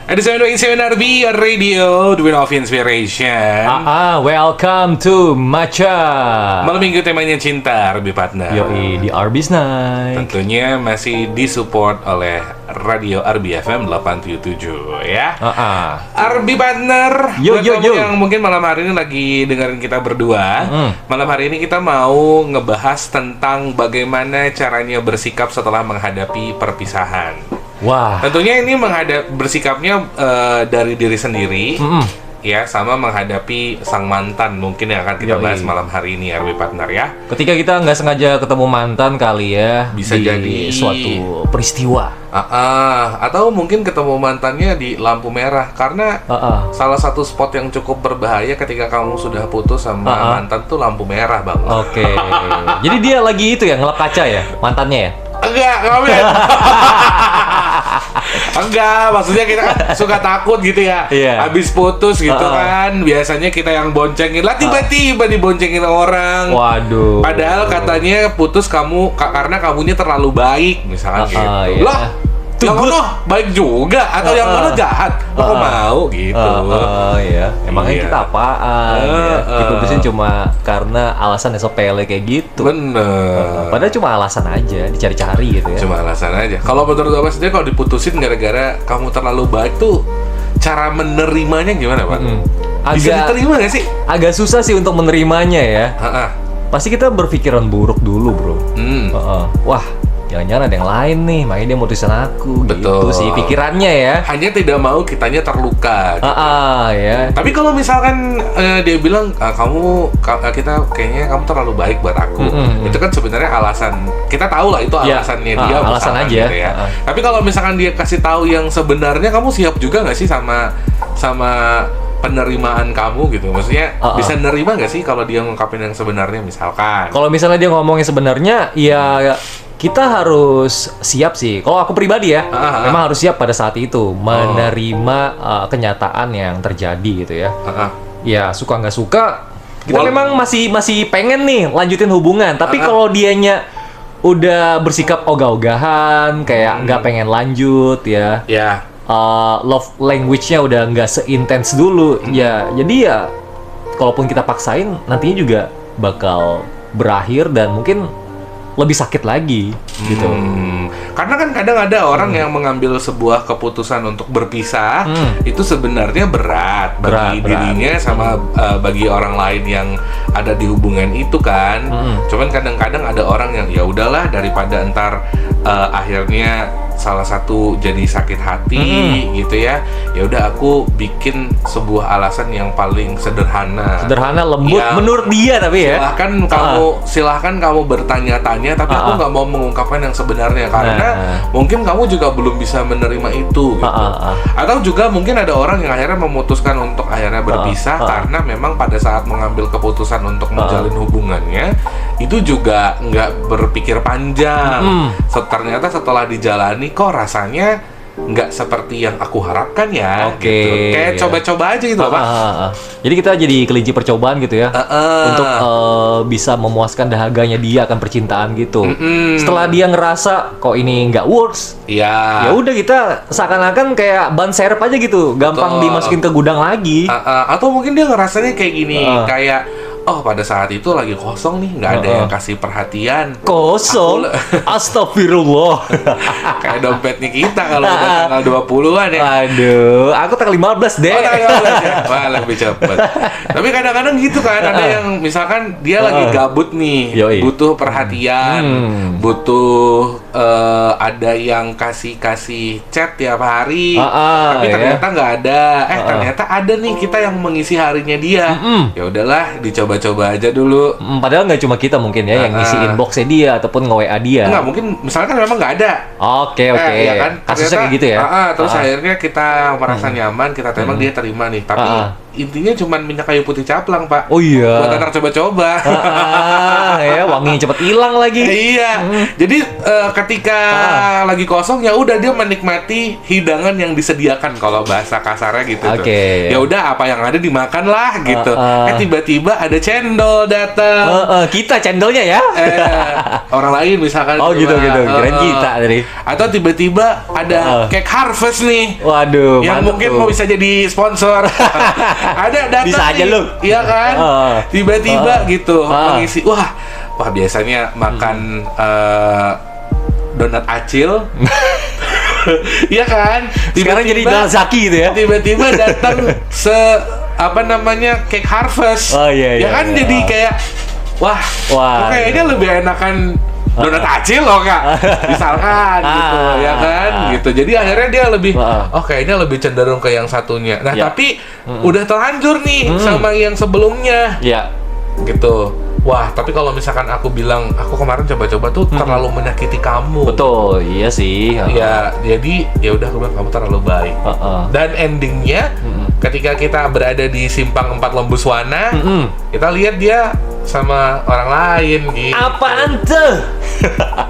Ada 727 RB Radio, The Wind of Inspiration. Welcome to Matcha. Malam minggu temanya cinta, RB Partner. Yoi, di RB's Night. Tentunya masih disupport oleh Radio RB FM 877 ya. RB Partner. Yo. Yang mungkin malam hari ini lagi dengerin kita berdua. Malam hari ini kita mau ngebahas tentang bagaimana caranya bersikap setelah menghadapi perpisahan. Wah. Tentunya ini bersikapnya dari diri sendiri, ya, sama menghadapi sang mantan mungkin yang akan kita bahas malam hari ini, RB Partner ya. Ketika kita nggak sengaja ketemu mantan kali ya, bisa di jadi suatu peristiwa. Atau mungkin ketemu mantannya di lampu merah karena salah satu spot yang cukup berbahaya ketika kamu sudah putus sama mantan tuh lampu merah, Bang. Oke. Jadi dia lagi itu ya, ngelap kaca ya mantannya ya? Enggak Enggak, maksudnya kita kan suka takut gitu ya. Habis putus gitu kan, biasanya kita yang boncengin lah, tiba-tiba diboncengin orang. Waduh. Padahal katanya putus kamu karena kamunya terlalu baik, misalkan gitu. Loh, yang mana baik juga atau yang mana jahat? Kok mau gitu? Emangnya kita apaan? Diputusin cuma karena alasan yang sepele kayak gitu. Bener. Padahal cuma alasan aja, dicari-cari gitu ya. Cuma alasan aja. Kalau menurut Bapak sendiri, kalau diputusin gara-gara kamu terlalu baik tuh, cara menerimanya gimana, Pak? Bisa diterima nggak sih? Agak susah sih untuk menerimanya ya. Pasti kita berpikiran buruk dulu, bro. Wah, jangan-jangan ada yang lain nih, makanya dia mutusin aku. Betul. Gitu sih pikirannya ya. Hanya tidak mau kitanya terluka gitu. Ya. Tapi kalau misalkan dia bilang kita kayaknya kamu terlalu baik buat aku, itu kan sebenarnya alasan, kita tahu lah itu alasannya dia, alasan aja gitu ya. Tapi kalau misalkan dia kasih tahu yang sebenarnya, kamu siap juga nggak sih sama penerimaan kamu gitu? Maksudnya bisa nerima nggak sih kalau dia ngungkapin yang sebenarnya, misalkan? Kalau misalnya dia ngomongin sebenarnya, ya kita harus siap sih. Kalau aku pribadi ya, memang harus siap pada saat itu menerima kenyataan yang terjadi gitu ya. Ya suka nggak suka, kita memang masih pengen nih lanjutin hubungan. Tapi kalau dianya udah bersikap ogah-ogahan, kayak nggak pengen lanjut ya. Love language-nya udah nggak seintens dulu, ya. Jadi ya, kalaupun kita paksain, nantinya juga bakal berakhir dan mungkin lebih sakit lagi gitu. Karena kan kadang ada orang yang mengambil sebuah keputusan untuk berpisah, itu sebenarnya berat bagi dirinya sama bagi orang lain yang ada di hubungan itu kan. Cuman kadang-kadang ada orang yang ya udahlah, daripada ntar akhirnya salah satu jadi sakit hati gitu ya. Ya udah, aku bikin sebuah alasan yang paling sederhana, lembut menurut dia. Tapi ya silahkan kamu bertanya-tanya, tapi aku nggak mau mengungkapkan yang sebenarnya karena mungkin kamu juga belum bisa menerima itu gitu. Atau juga mungkin ada orang yang akhirnya memutuskan untuk akhirnya berpisah karena memang pada saat mengambil keputusan untuk menjalin hubungannya itu juga nggak berpikir panjang. Ternyata setelah dijalani, kok rasanya nggak seperti yang aku harapkan ya. Gitu. Kayak coba-coba aja gitu, Pak. Jadi kita jadi kelinci percobaan gitu ya, untuk bisa memuaskan dahaganya dia akan percintaan gitu. Setelah dia ngerasa kok ini nggak works, ya udah, kita seakan-akan kayak ban serep aja gitu, gampang dimasukin ke gudang lagi. Atau mungkin dia ngerasanya kayak gini, kayak pada saat itu lagi kosong nih, nggak ada yang kasih perhatian. Kosong? Astagfirullah. Kayak dompetnya kita kalau udah tanggal 20-an ya. Aduh, aku tanggal 15 deh. Tanggal 15 ya? Wah, lebih cepet. Tapi kadang-kadang gitu kan, ada yang misalkan dia lagi gabut nih, butuh perhatian, butuh ada yang kasih chat tiap hari, tapi ternyata nggak ada. Ternyata ada nih kita yang mengisi harinya dia. Ya udahlah, dicoba-coba aja dulu. Padahal nggak cuma kita mungkin ya yang ngisi inboxnya dia ataupun nge-WA dia. Enggak, mungkin misalkan memang nggak ada. Oke. Ya kan? Kasusnya kayak gitu ya. Terus akhirnya kita merasa nyaman, kita memang dia terima nih, tapi intinya cuman minyak kayu putih caplang, Pak. Oh iya. Buat anak coba-coba. Ya wanginya cepet hilang lagi. Iya. Jadi ketika lagi kosong ya udah dia menikmati hidangan yang disediakan kalau bahasa kasarnya gitu. Oke. Ya udah apa yang ada dimakan lah gitu. Tiba-tiba ada cendol datang. Kita cendolnya ya. Orang lain misalkan. Oh gitu. Kirain kita tadi. Atau tiba-tiba ada cake harvest nih. Waduh. Yang mungkin mau bisa jadi sponsor. Ada datang bisa aja nih. lu. Iya kan? Tiba-tiba gitu mengisi. Wah biasanya makan donat acil. Iya kan? Sekarang jadi donat zaki gitu ya. Tiba-tiba datang cake harvest. Oh iya. Ya kan jadi kayak wah kayaknya lebih enakan donat acil loh Kak, misalkan gitu ya kan gitu. Jadi akhirnya dia lebih kayaknya lebih cenderung ke yang satunya. Nah tapi udah terlanjur nih sama yang sebelumnya gitu. Wah, tapi kalau misalkan aku bilang aku kemarin coba-coba tuh terlalu menyakiti kamu. Betul, iya sih. Ya, jadi ya udah aku bilang kamu terlalu baik. Dan endingnya ketika kita berada di simpang 4 Lembuswana, kita lihat dia sama orang lain gitu. Apaan tuh?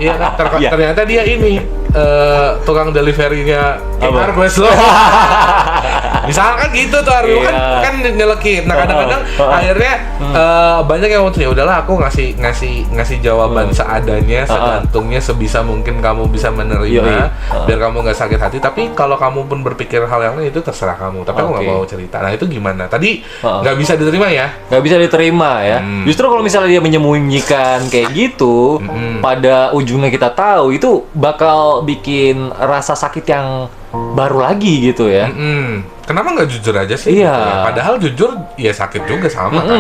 Iya kan, ternyata dia ini tukang delivery-nya Harvest loh. Misalkan gitu tuh Arbi kan nyelekit. Nah kadang-kadang akhirnya banyak yang ya udahlah aku ngasih jawaban seadanya, segantungnya, sebisa mungkin kamu bisa menerima biar kamu nggak sakit hati. Tapi kalau kamu pun berpikir hal yang lain itu terserah kamu. Tapi aku nggak mau cerita. Nah itu gimana? Tadi nggak bisa diterima ya? Nggak bisa diterima ya. Justru kalau misalnya dia menyembunyikan kayak gitu, pada ujungnya kita tahu itu bakal bikin rasa sakit yang baru lagi gitu ya. Kenapa nggak jujur aja sih? Iya. Gitu ya? Padahal jujur ya sakit juga sama kan.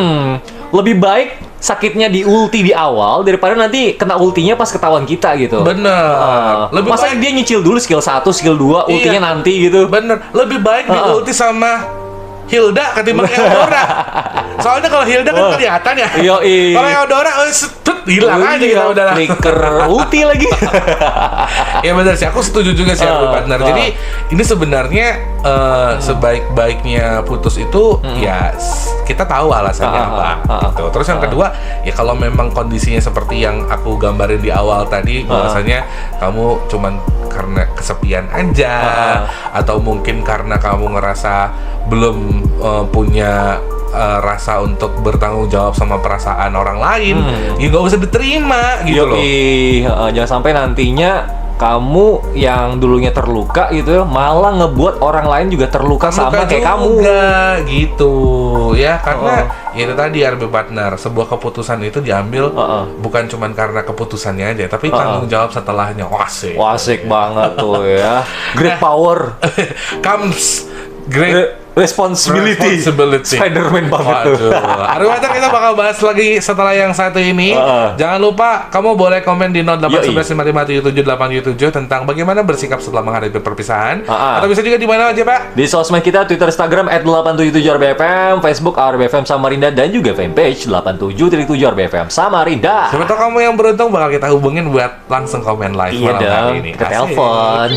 Lebih baik sakitnya di ulti di awal daripada nanti kena ultinya pas ketahuan kita gitu. Bener. Lebih masa baik dia nyicil dulu skill 1, skill 2, ultinya nanti gitu. Bener. Lebih baik di ulti sama Hilda ketimbang Eudora. Soalnya kalau Hilda kan kelihatan ya. Kalau Eudora hilang aja gitu udah. Flicker ulti lagi. Ya benar sih, aku setuju juga sih partner. Jadi ini sebenarnya sebaik-baiknya putus itu ya kita tahu alasannya apa gitu. Terus yang kedua ya kalau memang kondisinya seperti yang aku gambarin di awal tadi, bahwasanya kamu cuman karena kesepian aja atau mungkin karena kamu ngerasa belum punya rasa untuk bertanggung jawab sama perasaan orang lain, ya nggak usah diterima gitu loh. Jangan sampai nantinya kamu yang dulunya terluka gitu malah ngebuat orang lain juga terluka sama kayak kamu gitu ya. Karena ya itu tadi RB partner, sebuah keputusan itu diambil bukan cuma karena keputusannya aja, tapi tanggung jawab setelahnya. Wasik banget tuh ya. Great power comes great responsibility. Spider-Man banget tuh. Arwata kita bakal bahas lagi setelah yang satu ini. Jangan lupa kamu boleh komen di 081155377877 tentang bagaimana bersikap setelah menghadapi perpisahan. Atau bisa juga di mana aja Pak? Di sosmed kita, Twitter, Instagram @877RBFM, Facebook RBFM Samarinda, dan juga fanpage 87.7RBFM Samarinda. Siapa tahu kamu yang beruntung bakal kita hubungin buat langsung komen live malam hari ini. Kita telepon.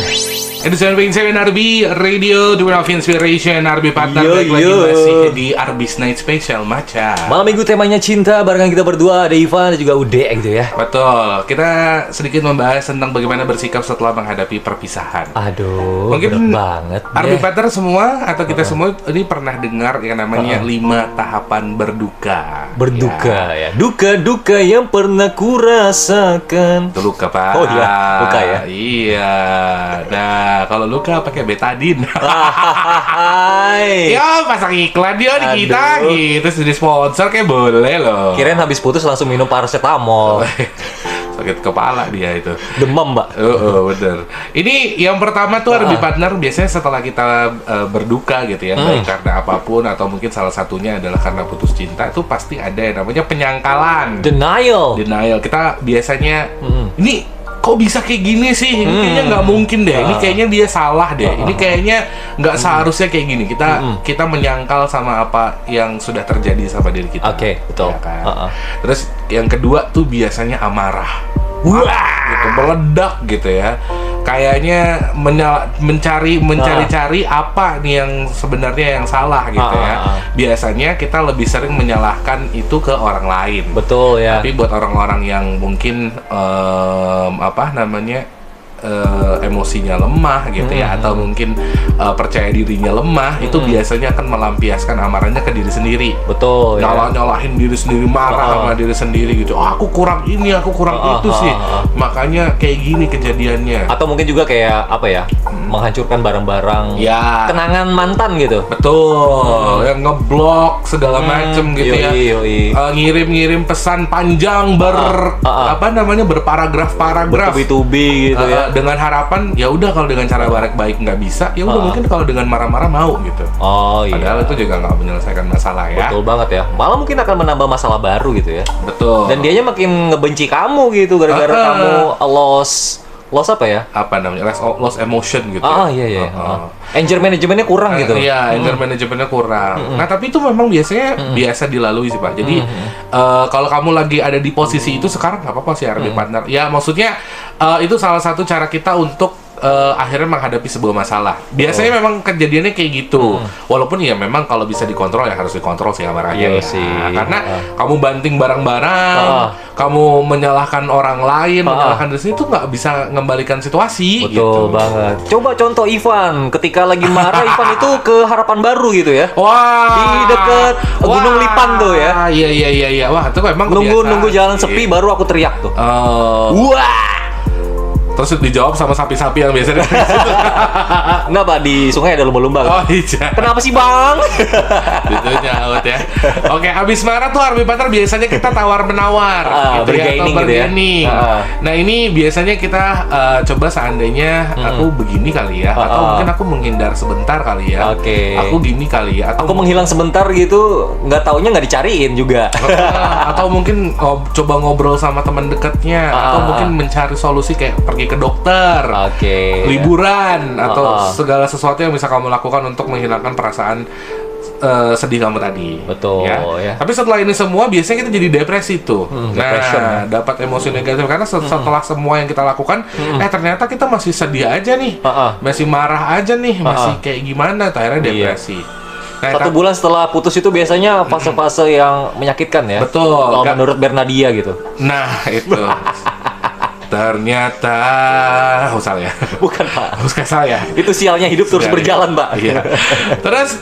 Itu 7.7 RB Radio, The World of Inspiration. RB partner lagi masih di RB's Night Special Maca. Malam minggu temanya cinta, barengan kita berdua, ada Ivan dan juga Ude gitu ya. Betul. Kita sedikit membahas tentang bagaimana bersikap setelah menghadapi perpisahan. Aduh, mungkin banget RB partner semua atau kita semua ini pernah dengar yang namanya 5 tahapan berduka. Ya. Duka-duka yang pernah kurasakan. Itu luka Pak. Oh iya, luka ya. Iya. Nah, kalau luka pakai betadine. Ya, pasang iklan dia di kita gitu, jadi sponsor kayak boleh loh. Kirain habis putus langsung minum paracetamol. Sakit kepala dia itu. Demam, Mbak. Bener. Ini yang pertama tuh RB partner biasanya setelah kita berduka gitu ya, baik karena apapun atau mungkin salah satunya adalah karena putus cinta, itu pasti ada yang namanya penyangkalan. Denial. Kita biasanya ini kok bisa kayak gini sih? Ini kayaknya nggak mungkin deh. Ini kayaknya dia salah deh. Ini kayaknya nggak seharusnya kayak gini. Kita menyangkal sama apa yang sudah terjadi sama diri kita. Oke, betul. Ya kan? Terus yang kedua tuh biasanya amarah. Wah, gitu, meledak gitu ya. kayaknya mencari-cari apa nih yang sebenarnya yang salah gitu ya. Biasanya kita lebih sering menyalahkan itu ke orang lain. Betul ya. Tapi buat orang-orang yang mungkin emosinya lemah gitu ya, atau mungkin percaya dirinya lemah, itu biasanya akan melampiaskan amarahnya ke diri sendiri. Betul ya. Nyalahin diri sendiri, marah sama diri sendiri gitu. Aku kurang ini, aku kurang itu sih. Makanya kayak gini kejadiannya. Atau mungkin juga kayak apa ya? Menghancurkan barang-barang ya, kenangan mantan gitu. Betul. Yang ngeblok segala macem gitu ya. Ngirim-ngirim pesan panjang berparagraf-paragraf. Bertubi-tubi gitu ya. Dengan harapan ya udah kalau dengan cara baik nggak bisa, ya udah mungkin kalau dengan marah-marah mau gitu. Padahal itu juga nggak menyelesaikan masalah ya. Betul banget ya. Malah mungkin akan menambah masalah baru gitu ya. Betul. Dan dianya makin ngebenci kamu gitu gara-gara kamu loss apa ya? Apa namanya? Loss emotion gitu. Iya. Anger manajemennya kurang gitu. Iya, anger manajemennya kurang. Nah, tapi itu memang biasa dilalui sih, Pak. Jadi kalau kamu lagi ada di posisi itu sekarang nggak apa-apa sih RB partner. Ya, maksudnya itu salah satu cara kita untuk akhirnya menghadapi sebuah masalah. Biasanya memang kejadiannya kayak gitu. Walaupun ya memang kalau bisa dikontrol ya harus dikontrol sih amarahnya. Karena kamu banting barang-barang, kamu menyalahkan orang lain, menyalahkan diri sendiri, itu nggak bisa mengembalikan situasi. Betul banget. Coba contoh Ivan, ketika lagi marah Ivan itu ke Harapan Baru gitu ya. Wah, di deket Gunung Lipan tuh ya. Iya. Wah, itu emang nunggu jalan sepi baru aku teriak tuh. Wah. Terus dijawab sama sapi-sapi yang biasanya dari situ. Enggak, Pak, di sungai ada lumba-lumba. Oh iya. Kenapa sih, Bang? Itu nyaut ya. Oke, abis marah tuh RB partner biasanya kita tawar-menawar gitu ya, atau bargaining. Nah, ini biasanya kita coba seandainya aku begini kali ya, atau mungkin aku menghindar sebentar kali ya. Aku gini kali ya, atau aku menghilang sebentar gitu, nggak taunya nggak dicariin juga. Atau mungkin coba ngobrol sama teman dekatnya, atau mungkin mencari solusi kayak pergi ke dokter, liburan, atau segala sesuatu yang bisa kamu lakukan untuk menghilangkan perasaan sedih kamu tadi. Betul ya. Tapi setelah ini semua biasanya kita jadi depresi tuh. Dapat emosi negatif karena setelah semua yang kita lakukan, ternyata kita masih sedih aja nih, masih marah aja nih, masih kayak gimana, akhirnya depresi. Nah, 1 bulan setelah putus itu biasanya fase-fase yang menyakitkan ya. Betul. Kalau menurut Bernadia gitu. Nah, itu. Ternyata salah ya. Bukan, Pak. Bukan saya. Itu sialnya hidup terus berjalan, Pak. Iya. Terus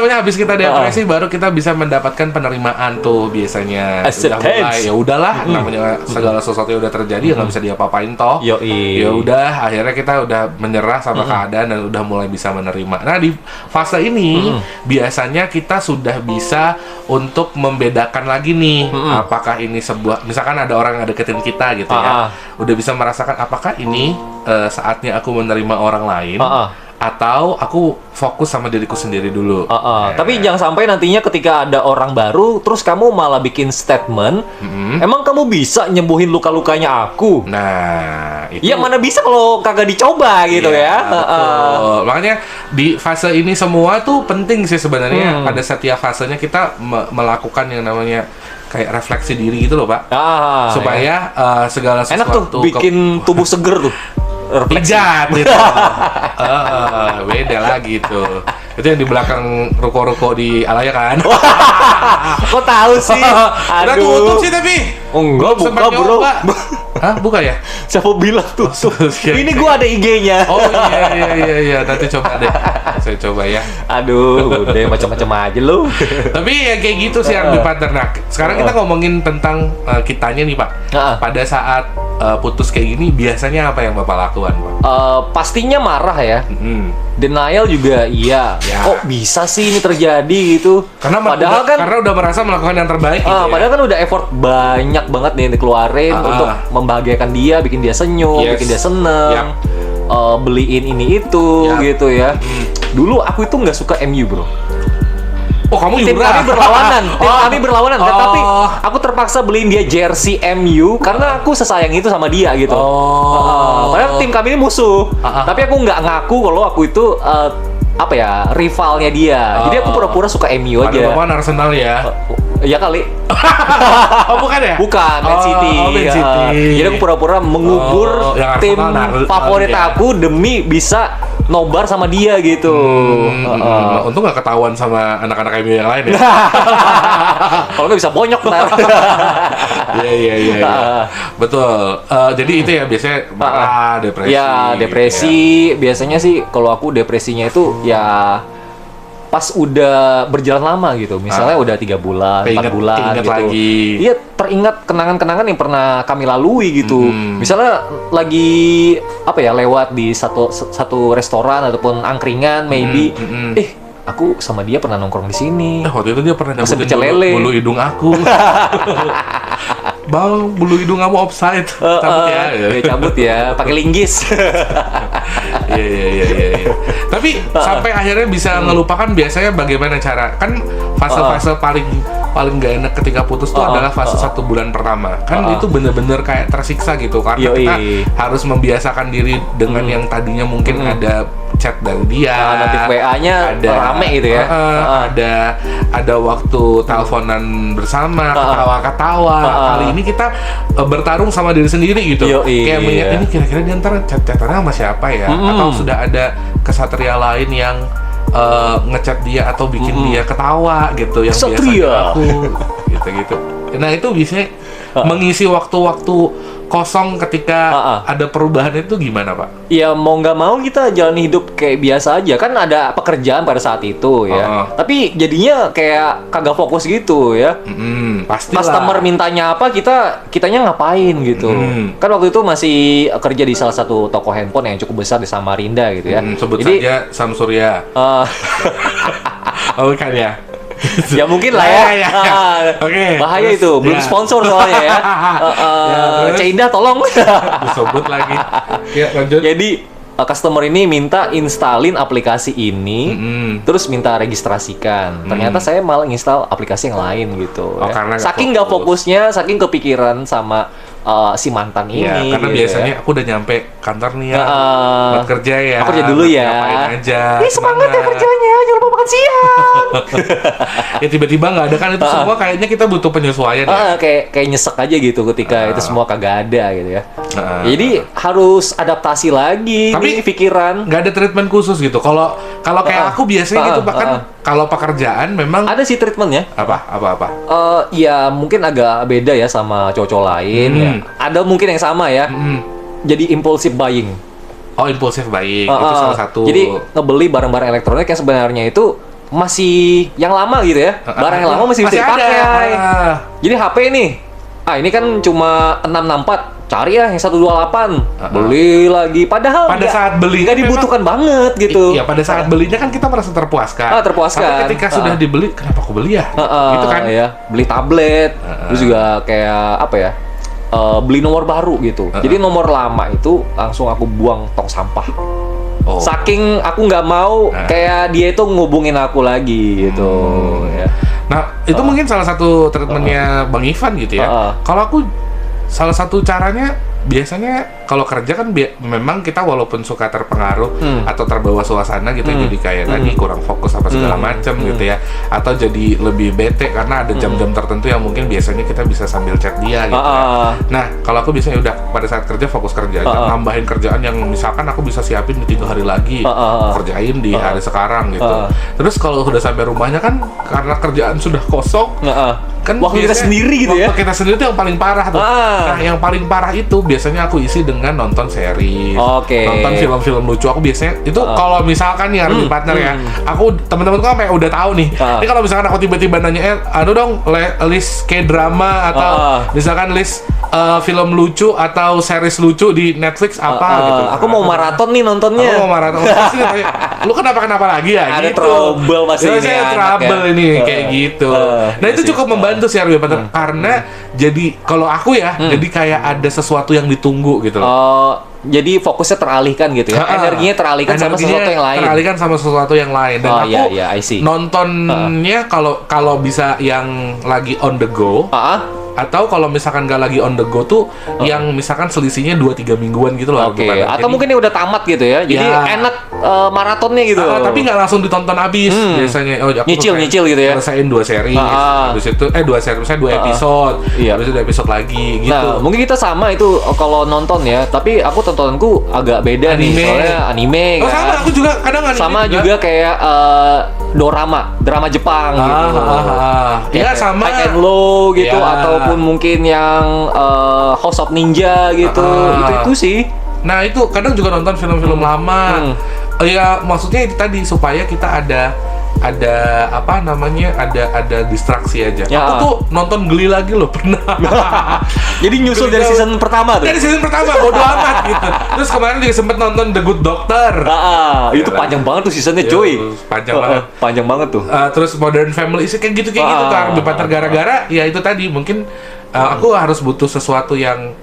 habis kita depresi baru kita bisa mendapatkan penerimaan tuh biasanya. Sudah mulai ya udahlah, namanya segala sesuatu yang udah terjadi nggak bisa diapa-apain toh. Ya udah, akhirnya kita udah menyerah sama keadaan dan udah mulai bisa menerima. Nah, di fase ini biasanya kita sudah bisa untuk membedakan lagi nih, apakah ini sebuah, misalkan ada orang yang deketin kita gitu ya, udah bisa merasakan apakah ini saatnya aku menerima orang lain atau aku fokus sama diriku sendiri dulu. Tapi jangan sampai nantinya ketika ada orang baru terus kamu malah bikin statement, emang kamu bisa nyembuhin luka-lukanya aku? Nah, itu ya mana bisa kalau kagak dicoba gitu ya. Betul. Makanya di fase ini semua tuh penting sih sebenarnya. Pada setiap fasenya kita melakukan yang namanya kayak refleksi diri gitu loh, Pak. Supaya segala sesuatu enak tuh bikin tubuh seger tuh. Pijat gitu. Beda lagi tuh. Itu yang di belakang ruko-ruko di Alaya kan? Kok tahu sih? Udah tutup sih tapi. Enggak, buka bro. Hah, buka ya? Siapa bilang tutup? Ini gua ada IG-nya. Oh iya. Nanti coba deh. Saya coba ya. Aduh, udah macam-macam aja lu. Tapi ya kayak gitu sih RB partner. Nah, sekarang kita ngomongin tentang kitanya nih, Pak. Pada saat putus kayak gini, biasanya apa yang Bapak lakukan, Pak? Pastinya marah ya. Denial juga iya. Kok bisa sih ini terjadi gitu? Karena udah merasa melakukan yang terbaik gitu ya. Padahal kan udah effort banyak banget nih yang dikeluarin untuk membahagiakan dia, bikin dia senyum, bikin dia seneng, beliin ini itu gitu ya. Dulu aku itu nggak suka MU, bro. Oh, kamu juga? Tim kami berlawanan. Tapi aku terpaksa beliin dia jersey MU karena aku sesayang itu sama dia gitu. Padahal tim kami ini musuh. Tapi aku nggak ngaku kalau aku itu rivalnya dia. Jadi aku pura-pura suka MU aja. Padahal Arsenal ya. Iya kali. Oh, bukan ya? Bukan, Man City. Oh, Man City. Jadi aku pura-pura mengubur tim favorit aku demi bisa nobar sama dia gitu. Untung gak ketahuan sama anak-anak MU yang lain ya. Kalau nggak bisa bonyok ntar. Iya. Betul. Jadi itu ya biasanya marah, depresi. Ya, depresi. Biasanya sih kalau aku depresinya itu ya pas udah berjalan lama gitu, misalnya udah 3 bulan, 4 bulan gitu. Lagi. Iya, teringat kenangan-kenangan yang pernah kami lalui gitu. Misalnya lagi apa ya, lewat di satu restoran ataupun angkringan maybe. Aku sama dia pernah nongkrong di sini. Waktu itu dia pernah nyabutin bulu hidung aku. Bang, bulu hidung kamu offside. Cabut ya. Dia cabut ya, pakai linggis. Iya. Tapi sampai akhirnya bisa ngelupakan biasanya bagaimana cara? Kan fase-fase paling gak enak ketika putus tuh adalah fase 1 bulan pertama. Kan itu bener-bener kayak tersiksa gitu karena kita harus membiasakan diri dengan yang tadinya mungkin ada chat dari dia, notif WA-nya rame gitu ya. Ada waktu teleponan bersama, ketawa-ketawa. Kali ini kita bertarung sama diri sendiri gitu. Kayak melihat ini kira-kira dia ntar chat-chatannya sama siapa ya? Atau sudah ada kesatria lain yang ngechat dia atau bikin dia ketawa gitu yang biasanya aku gitu. Nah itu biasanya mengisi waktu-waktu kosong ketika ada perubahan itu gimana, Pak? Ya mau nggak mau kita jalani hidup kayak biasa aja, kan ada pekerjaan pada saat itu ya. Tapi jadinya kayak kagak fokus gitu ya. Pastilah. Customer mintanya apa, kitanya ngapain gitu. Kan waktu itu masih kerja di salah satu toko handphone yang cukup besar di Samarinda gitu ya. Sebut saja Samsurya. Oh kan ya. Ya mungkin lah ya. Oke. Bahaya terus, itu, belum sponsor soalnya ya. Ceinda tolong. Disebut lagi. Ya, lanjut. Jadi customer ini minta instalin aplikasi ini, terus minta registrasikan. Ternyata saya malah install aplikasi yang lain gitu. Karena saking nggak fokusnya, saking kepikiran sama si mantan ini. Karena gitu biasanya aku udah nyampe kantor nih ya, buat kerja ya. Aku kerja dulu ya. Ngapain aja. Ini semangat ya kerjanya, jangan lupa makan siang. Ya tiba-tiba nggak ada kan itu semua kayaknya kita butuh penyesuaian ya. Kayak nyesek aja gitu ketika itu semua kagak ada gitu ya. Jadi harus adaptasi lagi. Tapi pikiran nggak ada treatment khusus gitu. Kalau kayak aku biasanya gitu bahkan kalau pekerjaan memang ada sih treatmentnya. Apa? Ya mungkin agak beda ya sama cowok lain ya. Ada mungkin yang sama ya. Jadi impulsive buying. Oh, impulsive buying itu salah satu. Jadi ngebeli barang-barang elektronik yang sebenarnya itu masih yang lama gitu ya. Barang yang lama masih bisa dipakai. Jadi HP nih. Ini kan cuma 664. Cari ya yang 128. Beli lagi. Padahal pada saat beli nggak dibutuhkan banget gitu. Iya, pada saat belinya kan kita merasa terpuaskan. Terpuaskan. Tapi ketika sudah dibeli, kenapa aku beli ya? Gitu kan? Ya. Beli tablet. Terus juga kayak apa ya? Beli nomor baru gitu. Jadi nomor lama itu langsung aku buang tong sampah. Saking aku nggak mau kayak dia itu ngubungin aku lagi gitu. Ya. Nah itu mungkin salah satu treatmentnya Bang Ivan gitu ya. Kalau aku salah satu caranya biasanya kalau kerja kan memang kita walaupun suka terpengaruh atau terbawa suasana gitu jadi kayak tadi kurang fokus apa segala macam gitu ya, atau jadi lebih bete karena ada jam-jam tertentu yang mungkin biasanya kita bisa sambil chat dia gitu ya. Nah kalau aku biasanya udah pada saat kerja fokus kerja aja, nambahin kerjaan yang misalkan aku bisa siapin di 3 hari lagi kerjain di hari sekarang gitu. Terus kalau udah sampai rumahnya kan karena kerjaan sudah kosong kan waktu kita sendiri gitu ya. Waktu kita sendiri itu yang paling parah tuh. Nah yang paling parah itu biasanya aku isi dengan nonton series, nonton film-film lucu. Aku biasanya itu kalau misalkan nih harus partner ya, aku teman-temanku sampai udah tahu nih. Ini kalau misalkan aku tiba-tiba nanya, dong list K-drama atau misalkan list film lucu atau series lucu di Netflix apa gitu. Aku mau maraton nih nontonnya. Aku mau maraton. Pasti ditanya, lu kenapa lagi ya? Ada gitu. trouble pasti ini. Saya trouble ini kayak gitu. Nah itu cukup membantu sih Arwi partner karena jadi kalau aku ya jadi kayak ada sesuatu yang ditunggu gitu loh. Jadi fokusnya teralihkan gitu ya. Energinya teralihkan sama sesuatu yang lain. Teralihkan sama sesuatu yang lain. Dan aku I see. nontonnya kalau bisa yang lagi on the go. Atau kalau misalkan nggak lagi on the go tuh yang misalkan selisihnya 2-3 mingguan gitu loh. Oke. Atau mungkin ini udah tamat gitu ya. Jadi enak maratonnya gitu. Tapi nggak langsung ditonton habis biasanya. Aku nyicil gitu ya. Selesaiin 2 seri. Habis itu 2 seri misalnya 2 episode. Habis itu 2 episode lagi gitu. Nah, mungkin kita sama itu kalau nonton ya. Tapi aku tontonanku agak beda nih. Soalnya anime kan. Sama aku juga kadang anime. Sama juga kayak drama Jepang gitu. Iya sama. High and Low gitu ataupun mungkin yang House of Ninja gitu. Itu sih. Nah, itu kadang juga nonton film-film lama. Ya maksudnya itu tadi supaya kita ada apa namanya? Ada distraksi aja. Ya. Aku tuh nonton Glee lagi loh pernah. Jadi nyusul dari season pertama tuh. Dari season pertama bodo amat gitu. Terus kemarin juga sempet nonton The Good Doctor. Itu panjang banget tuh seasonnya cuy. Panjang banget. Panjang banget tuh. Terus Modern Family sih kayak gitu tuh Arby Butler gara-gara ya itu tadi mungkin aku harus butuh sesuatu yang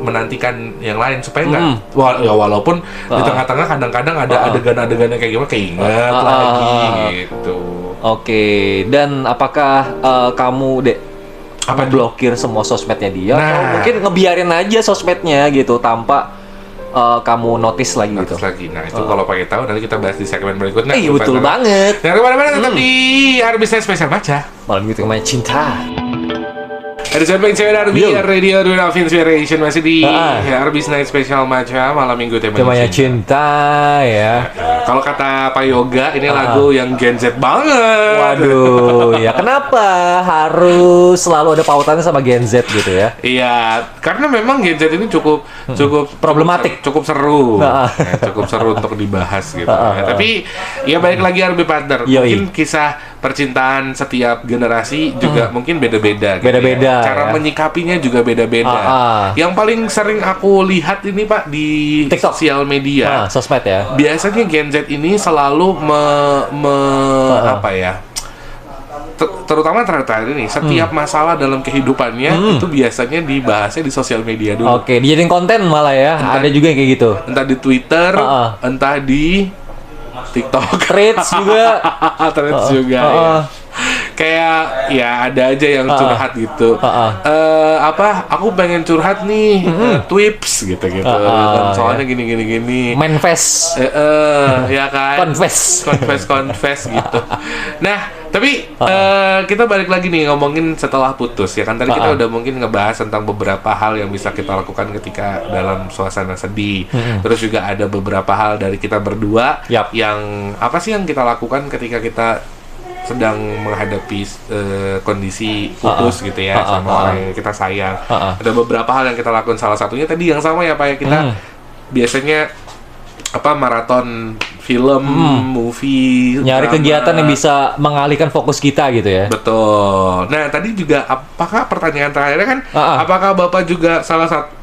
menantikan yang lain supaya nggak walaupun di tengah-tengah kadang-kadang ada adegan-adegannya kayak gimana keinget lagi gitu. Oke, dan apakah kamu blokir semua sosmednya dia atau mungkin ngebiarin aja sosmednya gitu tanpa kamu notice lagi gitu. Nah, itu kalau pakai tahu nanti kita bahas di segmen berikutnya. Betul banget. Jangan kemana-mana, tetap di Arbisnya Spesial Baca. Malam itu kemana cinta. Ada segmen cewek Arby, Radio Dunia of Inspiration masih di Arbis Night Special Baca malam minggu temanya cinta ya. Kalau kata Pak Yoga ini lagu yang Gen Z banget. Waduh, ya kenapa harus selalu ada pautannya sama Gen Z gitu ya? Iya, karena memang Gen Z ini cukup problematik, cukup seru, cukup seru untuk dibahas gitu. Tapi ya balik lagi Arby Partner, mungkin kisah percintaan setiap generasi juga mungkin beda-beda. Beda-beda. Cara menyikapinya juga beda-beda. Yang paling sering aku lihat ini Pak di TikTok, sosial media, sosmed ya. Biasanya Gen Z ini selalu apa ya? Terutama terakhir ini setiap masalah dalam kehidupannya itu biasanya dibahasnya di sosial media dulu. Oke, dijadiin konten malah ya. Ada juga yang kayak gitu. Entah di Twitter, entah di TikTok, Threads juga. Threads juga. Ya. Kayak ya ada aja yang curhat gitu. Aku pengen curhat nih, Twips gitu. Soalnya gini. Manifest. Ya kan. Confess gitu. Nah, tapi kita balik lagi nih ngomongin setelah putus ya kan tadi kita udah mungkin ngebahas tentang beberapa hal yang bisa kita lakukan ketika dalam suasana sedih. Terus juga ada beberapa hal dari kita berdua yang apa sih yang kita lakukan ketika kita sedang menghadapi kondisi putus gitu ya sama orang yang kita sayang. Ada beberapa hal yang kita lakukan, salah satunya tadi yang sama ya Pak ya, kita biasanya maraton film, movie, nyari drama, kegiatan yang bisa mengalihkan fokus kita gitu ya. Betul. Nah tadi juga apakah pertanyaan terakhirnya kan apakah Bapak juga salah satu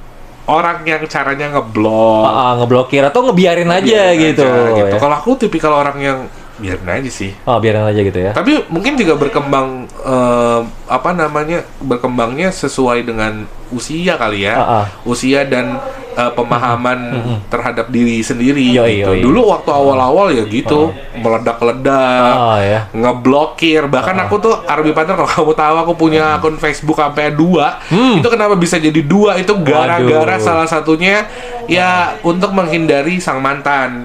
orang yang caranya ngeblokir atau ngebiarin aja gitu. Ya. Kalau aku tipikal orang yang biarin aja sih. Biarin aja gitu ya. Tapi mungkin juga berkembang berkembangnya sesuai dengan usia kali ya. Usia dan pemahaman terhadap diri sendiri gitu. Dulu waktu awal-awal ya gitu, meledak-ledak, ngeblokir. Bahkan aku tuh Arby Partner, kalau kamu tahu aku punya akun Facebook sampai 2. Itu kenapa bisa jadi 2 itu gara-gara salah satunya ya untuk menghindari sang mantan.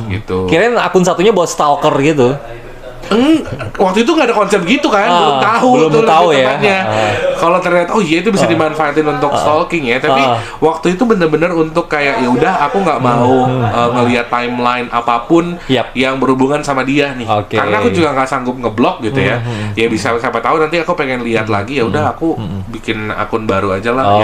Gitu. Kirain akun satunya buat stalker gitu. Waktu itu nggak ada konsep gitu kan, belum tahu ya. Kalau ternyata itu bisa dimanfaatin untuk stalking ya, tapi waktu itu bener-bener untuk kayak ya udah aku nggak mau ngelihat timeline apapun yang berhubungan sama dia nih, karena aku juga nggak sanggup ngeblok gitu ya. Ya bisa siapa tahu nanti aku pengen lihat lagi ya udah aku bikin akun baru aja lah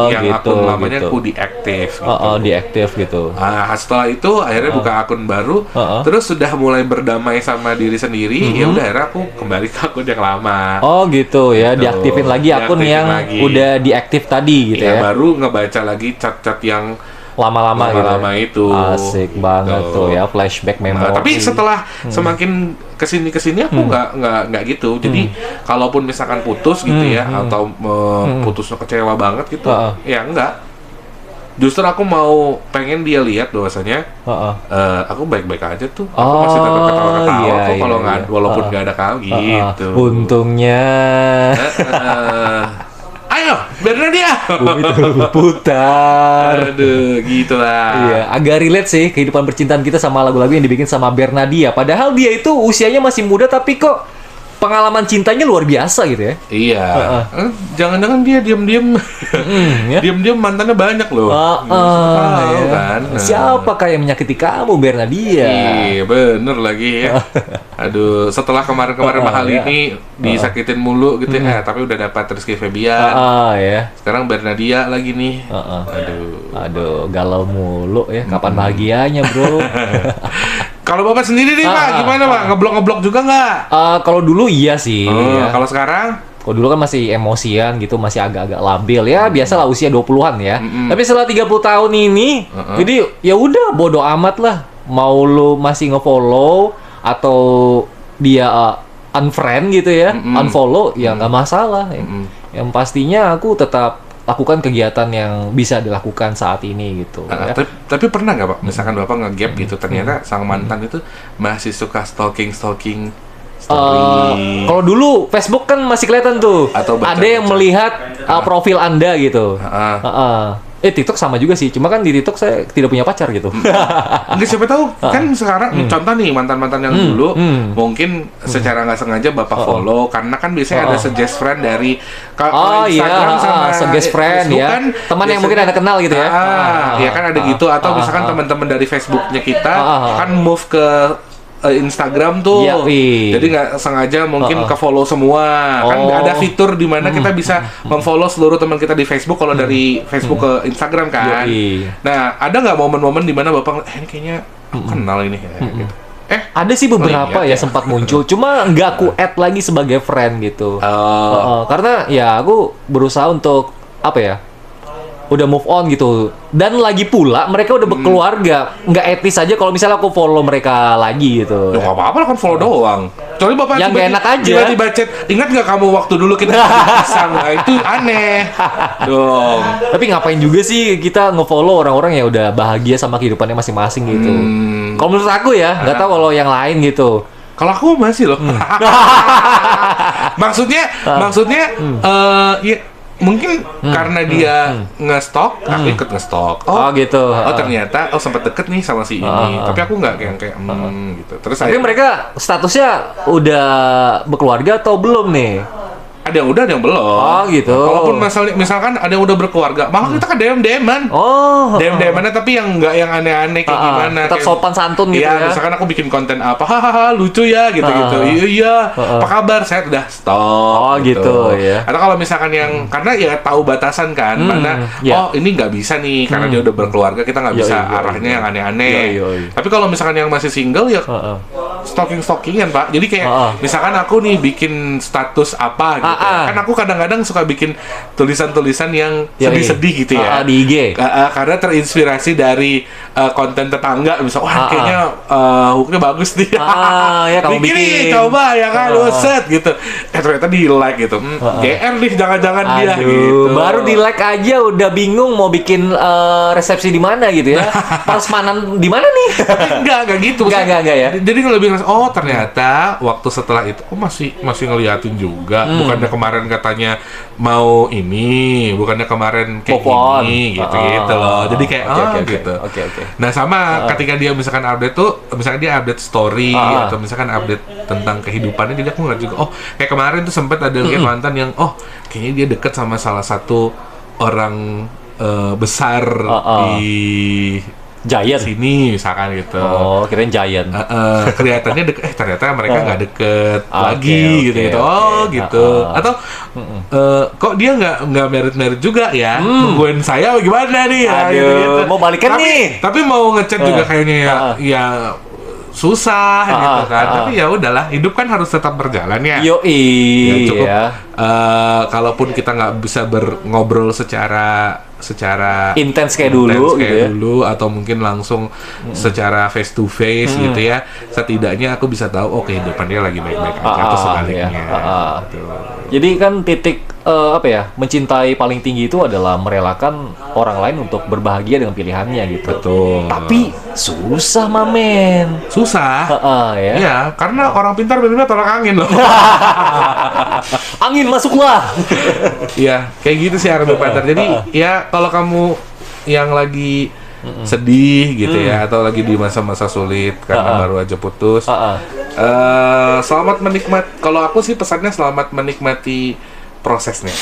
yang gitu, akun lamanya aku diaktif. Diaktif gitu. Setelah itu akhirnya buka akun baru, terus sudah mulai berdamai sama diri sendiri. Ya udah akhirnya aku kembali ke akun yang lama. Gitu ya, diaktifin lagi akun yang udah diaktif tadi gitu ya. Baru ngebaca lagi chat-chat yang lama-lama itu. Asik banget tuh ya, flashback memori. Tapi setelah semakin kesini aku nggak gitu. Jadi kalaupun misalkan putus gitu ya atau putusnya kecewa banget gitu, ya enggak. Justru aku mau pengen dia lihat bahwasanya aku baik-baik aja tuh. Aku masih tetap ketawa-ketawa kok kalau nggak, walaupun nggak ada kamu gitu. Untungnya. Ayo, Bernadia. Bumi berputar. Aduh, gitu lah. Iya, agak relate sih kehidupan percintaan kita sama lagu-lagu yang dibikin sama Bernadia. Padahal dia itu usianya masih muda tapi kok pengalaman cintanya luar biasa gitu ya. Iya. Jangan-jangan dia diam-diam. Ya? Diam-diam mantannya banyak loh. Iya. Kan. Siapakah yang menyakiti kamu, Bernadia? Iya, bener lagi ya. Aduh, setelah kemarin-kemarin mahal ini disakitin mulu gitu ya. Tapi udah dapat Rizky Febian. Ya. Sekarang Bernadia lagi nih. Aduh, galau mulu ya. Kapan bahagianya, bro? Kalau Bapak sendiri nih, Pak, gimana, Pak? Ngeblok-ngeblok juga nggak? Kalau dulu iya sih. Ya. Kalau sekarang? Kalau dulu kan masih emosian gitu, masih agak-agak labil ya, biasalah usia 20-an ya. Tapi setelah 30 tahun ini, jadi ya udah bodo amat lah. Mau lu masih nge-follow atau dia unfriend gitu ya, unfollow ya nggak masalah. Yang pastinya aku tetap lakukan kegiatan yang bisa dilakukan saat ini gitu. Ya. Tapi pernah nggak, Pak? Misalkan Bapak nge-gap gitu, ternyata sang mantan itu masih suka stalking story. Kalau dulu Facebook kan masih kelihatan tuh. Ada yang melihat profil Anda gitu. TikTok sama juga sih, cuma kan di TikTok saya tidak punya pacar gitu. Nggak, siapa tahu kan sekarang contoh nih mantan-mantan yang dulu mungkin secara nggak sengaja Bapak follow karena kan biasanya ada suggest friend dari Instagram sama suggest friend Facebook ya. Kan teman yang mungkin Anda kenal gitu ya. Ya kan ada gitu, atau misalkan teman-teman dari Facebooknya kita kan move ke Instagram tuh, jadi nggak sengaja mungkin ke follow semua. Kan ada fitur di mana kita bisa memfollow seluruh teman kita di Facebook kalau dari Facebook ke Instagram kan. Nah, ada nggak momen-momen di mana Bapak ini kayaknya aku kenal ini ya, gitu. Ada sih beberapa ya sempat muncul, cuma nggak aku add lagi sebagai friend gitu. Karena ya aku berusaha untuk apa ya? Udah move on gitu, dan lagi pula mereka udah berkeluarga, nggak etis aja kalau misalnya aku follow mereka lagi gitu. Ya nggak apa-apa lah, kan follow doang. Kecuali Bapak yang gak enak aja. Tiba-tiba chat, ingat nggak kamu waktu dulu kita pisang? Nah, itu aneh dong. Tapi ngapain juga sih kita nge-follow orang-orang yang udah bahagia sama kehidupannya masing-masing gitu. Kalau menurut aku ya, nggak tahu kalau yang lain gitu. Kalau aku masih loh. maksudnya ya mungkin karena dia nge-stalk, aku ikut nge-stalk. Gitu. Ternyata sempat deket nih sama si ini. Tapi aku nggak kayak gitu. Terus tapi mereka statusnya udah berkeluarga atau belum nih? Ada yang udah, ada yang belum. Gitu. Walaupun misalkan ada yang udah berkeluarga, malah kita kan DM-an. DM-an tapi yang nggak yang aneh-aneh kayak gimana. Tetap sopan santun gitu ya. Misalkan aku bikin konten apa, hahaha lucu ya gitu-gitu. Iya. Apa kabar? Saya udah stop. Gitu ya. Atau kalau misalkan yang karena ya tahu batasan kan, mana ini nggak bisa nih karena dia udah berkeluarga, kita nggak bisa arahnya yang aneh-aneh. Tapi kalau misalkan yang masih single ya stalking-stalkingan, Pak. Jadi kayak misalkan aku nih bikin status apa gitu. Kan aku kadang-kadang suka bikin tulisan-tulisan yang sedih-sedih gitu ya di IG. Karena terinspirasi dari konten tetangga, misal kayaknya hooknya bagus nih. Ya kamu bikin coba ya kan, set gitu. Ternyata di like gitu. GR nih jangan-jangan dia gitu. Baru di like aja udah bingung mau bikin resepsi di mana gitu ya. Prasmanan di mana nih? Tapi enggak gitu. Enggak ya. Jadi lebih ternyata waktu setelah itu masih ngeliatin juga. Bukannya kemarin katanya mau ini, bukannya kemarin kayak gini gitu loh. Jadi kayak gitu. Nah sama ketika dia misalkan update tuh, misalkan dia update story atau misalkan update tentang kehidupannya, jadi aku ngeliat juga kayak kemarin tuh sempat ada lihat mantan yang kayaknya dia deket sama salah satu orang besar di Giant sini misalkan gitu. Kirain Giant. Kelihatannya deket, ternyata mereka nggak deket lagi gitu. Gitu. Atau kok dia nggak merit juga ya? Nungguin saya gimana nih ya? Gitu. Mau balikan nih. Tapi mau ngechat juga kayaknya ya susah gitu kan. Tapi ya udahlah, hidup kan harus tetap berjalan ya. Ya cukup. Kalaupun kita nggak bisa ngobrol secara intens kayak dulu dulu atau mungkin langsung secara face to face gitu ya, setidaknya aku bisa tahu kehidupan dia lagi baik-baik aja atau sebaliknya gitu. Jadi kan titik mencintai paling tinggi itu adalah merelakan orang lain untuk berbahagia dengan pilihannya gitu. Betul. Tapi susah, Mamen. Susah. Ya. Iya, karena orang pintar benar-benar tolak angin loh. Angin masuklah. Iya, kayak gitu sih RB Partner. Jadi ya kalau kamu yang lagi sedih gitu ya, atau lagi di masa-masa sulit karena baru aja putus, selamat menikmati. Kalau aku sih pesannya selamat menikmati prosesnya.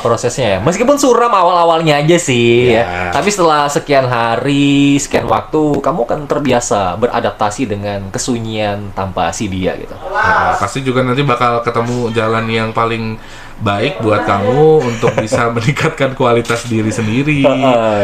Prosesnya ya. Meskipun suram awal-awalnya aja sih ya. Tapi setelah sekian hari, sekian waktu, kamu kan terbiasa beradaptasi dengan kesunyian tanpa si dia gitu. Pasti juga nanti bakal ketemu jalan yang paling baik buat kamu untuk bisa meningkatkan kualitas diri sendiri,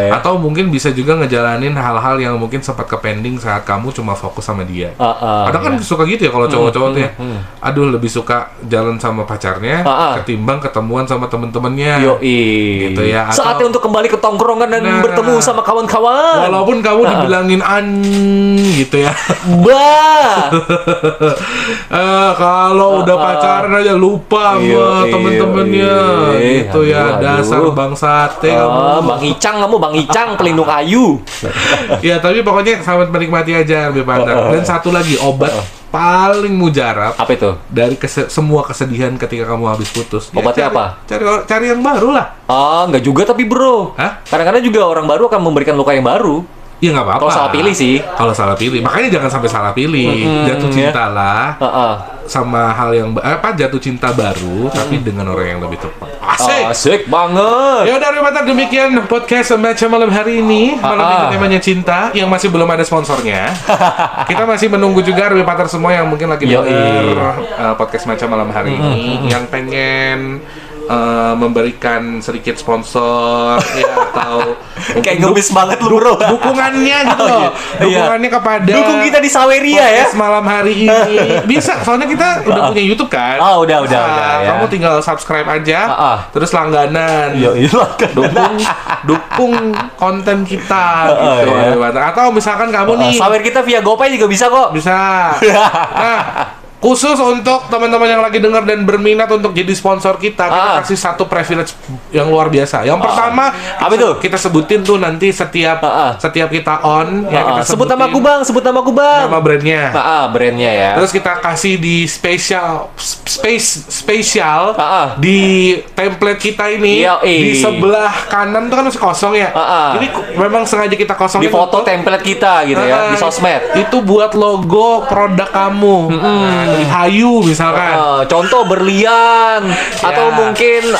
atau mungkin bisa juga ngejalanin hal-hal yang mungkin sempat kepending saat kamu cuma fokus sama dia. Kadang kan suka gitu ya kalau cowok-cowok tuh ya, aduh lebih suka jalan sama pacarnya ketimbang ketemuan sama temen-temennya. Gitu ya. Atau, saatnya untuk kembali ke tongkrongan dan bertemu sama kawan-kawan. Walaupun kamu dibilangin gitu ya. Kalau udah pacaran aja lupa sama temen-temennya gitu ya. Dasar bang sate kamu. Bang Icang pelindung ayu. Ya tapi pokoknya selamat menikmati aja RB Partner. Dan satu lagi obat paling mujarab. Apa itu? Dari semua kesedihan ketika kamu habis putus. Obatnya apa? Cari yang baru lah. Enggak juga tapi bro. Kadang-kadang juga orang baru akan memberikan luka yang baru. Iya nggak apa-apa. Kalau salah pilih sih. Kalau salah pilih, makanya jangan sampai salah pilih. Jatuh cinta lah. Sama hal yang jatuh cinta baru, tapi dengan orang yang lebih tepat. Asik banget. Ya udah Rebatar, demikian podcast Macam Malam hari ini. Malam ini temanya cinta yang masih belum ada sponsornya. Kita masih menunggu juga Rebatar semua yang mungkin lagi dengar podcast Macam Malam hari ini yang pengen memberikan sedikit sponsor ya, atau kayak ngemis banget lu bro. Dukungannya gitu loh. Dukungannya kepada dukung kita di Saweria ya malam hari ini. Bisa, soalnya kita udah punya YouTube kan. Udah ya. Kamu tinggal subscribe aja, terus langganan. Dukung konten kita gitu. Atau misalkan kamu nih sawer kita via GoPay juga bisa kok. Bisa. Nah, khusus untuk teman-teman yang lagi dengar dan berminat untuk jadi sponsor kita kasih satu privilege yang luar biasa. Yang pertama, apa itu? Kita sebutin tuh nanti setiap kita on ya, kita sebut nama aku bang. Nama brandnya. Brandnya ya. Terus kita kasih di spesial di template kita ini. Di sebelah kanan tuh kan masih kosong ya. Jadi memang sengaja kita kosongin di foto template kita gitu ya di sosmed. Itu buat logo produk kamu. Hayu misalkan. Contoh berlian atau mungkin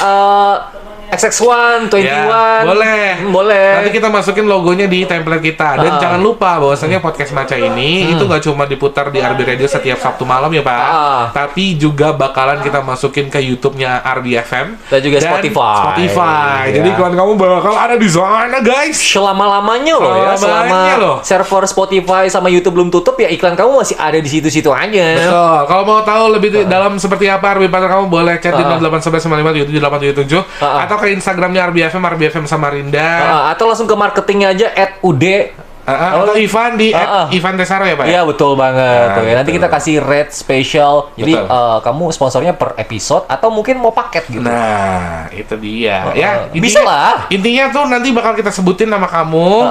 XX1, 21. Ya, boleh. Nanti kita masukin logonya di template kita. Dan jangan lupa bahwasanya podcast Maca ini itu nggak cuma diputar di RB Radio setiap Sabtu malam ya Pak. Tapi juga bakalan kita masukin ke YouTube-nya RB FM dan juga Spotify. Jadi kamu bakal ada di sana guys. Selama-lamanya loh ya. Selama server Spotify sama YouTube belum tutup ya, iklan kamu masih ada di situ-situ aja. Betul. Kalau mau tahu lebih dalam seperti apa RB Partner, kamu boleh chat di 081195 atau ke Instagramnya RBFM Samarinda, atau langsung ke marketingnya aja @ud atau Ivan di Ivan Tesaro ya Pak? Iya betul banget. Nanti kita kasih rate spesial. Jadi kamu sponsornya per episode atau mungkin mau paket gitu. Nah itu dia. Ya bisa lah. Intinya tuh nanti bakal kita sebutin nama kamu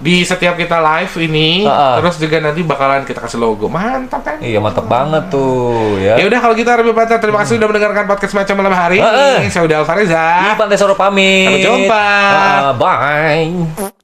di setiap kita live ini. Terus juga nanti bakalan kita kasih logo. Mantap kan? Iya mantap banget tuh ya. Ya udah kalau gitu RB Partner, terima kasih sudah mendengarkan podcast Macam Malam hari ini. Saya udah Alvareza. Ivan Tesoro pamit. Sampai jumpa. Bye.